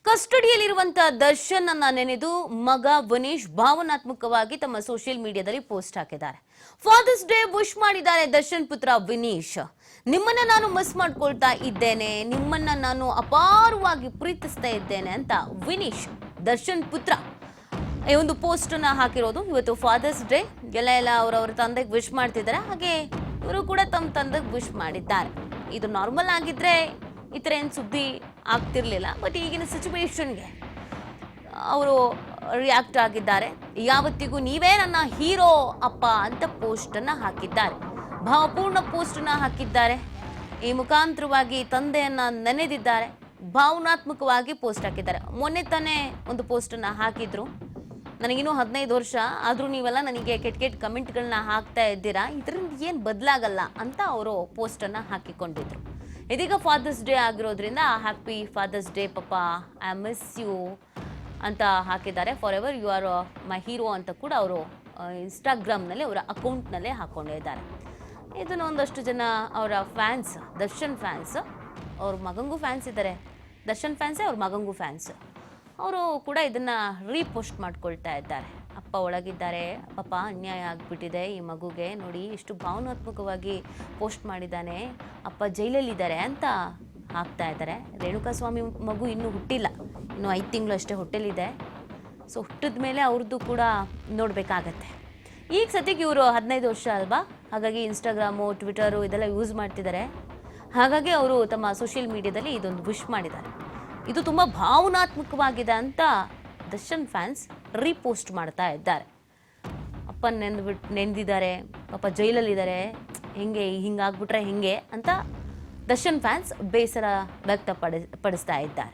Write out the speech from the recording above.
ಕಸ್ಟಡಿಯಲ್ಲಿರುವಂತ ದರ್ಶನ್ ಅನ್ನ ನೆನೆದು ಮಗ ವನೀಶ್ ಭಾವನಾತ್ಮಕವಾಗಿ ತಮ್ಮ ಸೋಷಿಯಲ್ ಮೀಡಿಯಾದಲ್ಲಿ ಪೋಸ್ಟ್ ಹಾಕಿದ್ದಾರೆ. ಫಾದರ್ಸ್ ಡೇ ವಿಶ್ ಮಾಡಿದ್ದಾರೆ ದರ್ಶನ್ ಪುತ್ರ ವಿನೀಶ್. ನಿಮ್ಮನ್ನ ನಾನು ಮಿಸ್ ಮಾಡ್ಕೊಳ್ತಾ ಇದ್ದೇನೆ, ನಿಮ್ಮನ್ನ ನಾನು ಅಪಾರವಾಗಿ ಪ್ರೀತಿಸ್ತಾ ಇದ್ದೇನೆ ಅಂತ ವಿನೀಶ್ ದರ್ಶನ್ ಪುತ್ರ ಈ ಒಂದು ಪೋಸ್ಟ್ ಅನ್ನ ಹಾಕಿರೋದು. ಇವತ್ತು ಫಾದರ್ಸ್ ಡೇ, ಎಲ್ಲ ಅವರವರ ತಂದೆಗೆ ವಿಶ್ ಮಾಡ್ತಿದ್ದಾರೆ. ಹಾಗೆ ಇವರು ಕೂಡ ತಮ್ಮ ತಂದೆಗೆ ವಿಶ್ ಮಾಡಿದ್ದಾರೆ. ಇದು ನಾರ್ಮಲ್ ಆಗಿದ್ರೆ ಈ ಥರ ಏನು ಸುದ್ದಿ ಆಗ್ತಿರ್ಲಿಲ್ಲ. ಬಟ್ ಈಗಿನ ಸಿಚುವೇಶನ್ಗೆ ಅವರು ರಿಯಾಕ್ಟ್ ಆಗಿದ್ದಾರೆ. ಯಾವತ್ತಿಗೂ ನೀವೇ ನನ್ನ ಹೀರೋ ಅಪ್ಪ ಅಂತ ಪೋಸ್ಟನ್ನು ಹಾಕಿದ್ದಾರೆ. ಭಾವಪೂರ್ಣ ಪೋಸ್ಟನ್ನು ಹಾಕಿದ್ದಾರೆ. ಈ ಮುಖಾಂತರವಾಗಿ ತಂದೆಯನ್ನು ನೆನೆದಿದ್ದಾರೆ. ಭಾವನಾತ್ಮಕವಾಗಿ ಪೋಸ್ಟ್ ಹಾಕಿದ್ದಾರೆ. ಮೊನ್ನೆ ತಾನೇ ಒಂದು ಪೋಸ್ಟನ್ನು ಹಾಕಿದ್ರು, ನನಗಿನ್ನೂ 15 ವರ್ಷ ಆದರೂ ನೀವೆಲ್ಲ ನನಗೆ ಕೆಟ್ಟ ಕಮೆಂಟ್ಗಳನ್ನ ಹಾಕ್ತಾ ಇದ್ದೀರಾ, ಇದರಿಂದ ಏನು ಬದಲಾಗಲ್ಲ ಅಂತ ಅವರು ಪೋಸ್ಟನ್ನು ಹಾಕಿಕೊಂಡಿದ್ರು. ಇದೀಗ ಫಾದರ್ಸ್ ಡೇ ಆಗಿರೋದ್ರಿಂದ happy father's day papa, I miss you ಅಂತ ಹಾಕಿದ್ದಾರೆ. Forever you are my hero ಅಂತ ಕೂಡ ಅವರು ಇನ್ಸ್ಟಾಗ್ರಾಮ್ನಲ್ಲಿ ಅವರ ಅಕೌಂಟ್ನಲ್ಲೇ ಹಾಕ್ಕೊಂಡಿದ್ದಾರೆ. ಇದನ್ನು ಒಂದಷ್ಟು ಜನ ಅವರ ಫ್ಯಾನ್ಸ್, ದರ್ಶನ್ ಫ್ಯಾನ್ಸ್, ಅವ್ರ ಮಗಂಗೂ ಫ್ಯಾನ್ಸ್ ಇದ್ದಾರೆ. ದರ್ಶನ್ ಫ್ಯಾನ್ಸೇ ಅವ್ರ ಮಗಂಗೂ ಫ್ಯಾನ್ಸ್. ಅವರು ಕೂಡ ಇದನ್ನು ರೀಪೋಸ್ಟ್ ಮಾಡ್ಕೊಳ್ತಾ ಇದ್ದಾರೆ. ಅಪ್ಪ ಒಳಗಿದ್ದಾರೆ, ಪಾಪ ಅನ್ಯಾಯ ಆಗಿಬಿಟ್ಟಿದೆ ಈ ಮಗುಗೆ, ನೋಡಿ ಎಷ್ಟು ಭಾವನಾತ್ಮಕವಾಗಿ ಪೋಸ್ಟ್ ಮಾಡಿದ್ದಾನೆ, ಅಪ್ಪ ಜೈಲಲ್ಲಿದ್ದಾರೆ ಅಂತ ಹಾಕ್ತಾ ಇದ್ದಾರೆ. ರೇಣುಕಾಸ್ವಾಮಿ ಮಗು ಇನ್ನೂ ಹುಟ್ಟಿಲ್ಲ, ಇನ್ನೂ 5 ತಿಂಗಳು ಅಷ್ಟೇ ಹೊಟ್ಟೆಲಿದೆ. ಸೊ ಹುಟ್ಟಿದ ಮೇಲೆ ಅವ್ರದ್ದು ಕೂಡ ನೋಡಬೇಕಾಗತ್ತೆ. ಈಗ ಸದ್ಯಕ್ಕೆ ಇವರು 15 ವರ್ಷ ಅಲ್ವಾ, ಹಾಗಾಗಿ ಇನ್ಸ್ಟಾಗ್ರಾಮು, ಟ್ವಿಟರು ಇದೆಲ್ಲ ಯೂಸ್ ಮಾಡ್ತಿದ್ದಾರೆ. ಹಾಗಾಗಿ ಅವರು ತಮ್ಮ ಸೋಷಿಯಲ್ ಮೀಡಿಯಾದಲ್ಲಿ ಇದೊಂದು ವಿಶ್ ಮಾಡಿದ್ದಾರೆ. ಇದು ತುಂಬ ಭಾವನಾತ್ಮಕವಾಗಿದೆ ಅಂತ ದರ್ಶನ್ ಫ್ಯಾನ್ಸ್ ರೀಪೋಸ್ಟ್ ಮಾಡ್ತಾ ಇದ್ದಾರೆ. ಅಪ್ಪ ನೆಂದಿದ್ದಾರೆ, ಪಾಪ ಜೈಲಲ್ಲಿದ್ದಾರೆ, ಹಿಂಗಾಗ್ಬಿಟ್ರೆ ಹೆಂಗೆ ಅಂತ ದರ್ಶನ್ ಫ್ಯಾನ್ಸ್ ಬೇಸರ ವ್ಯಕ್ತಪಡಿಸ್ತಾ ಇದ್ದಾರೆ.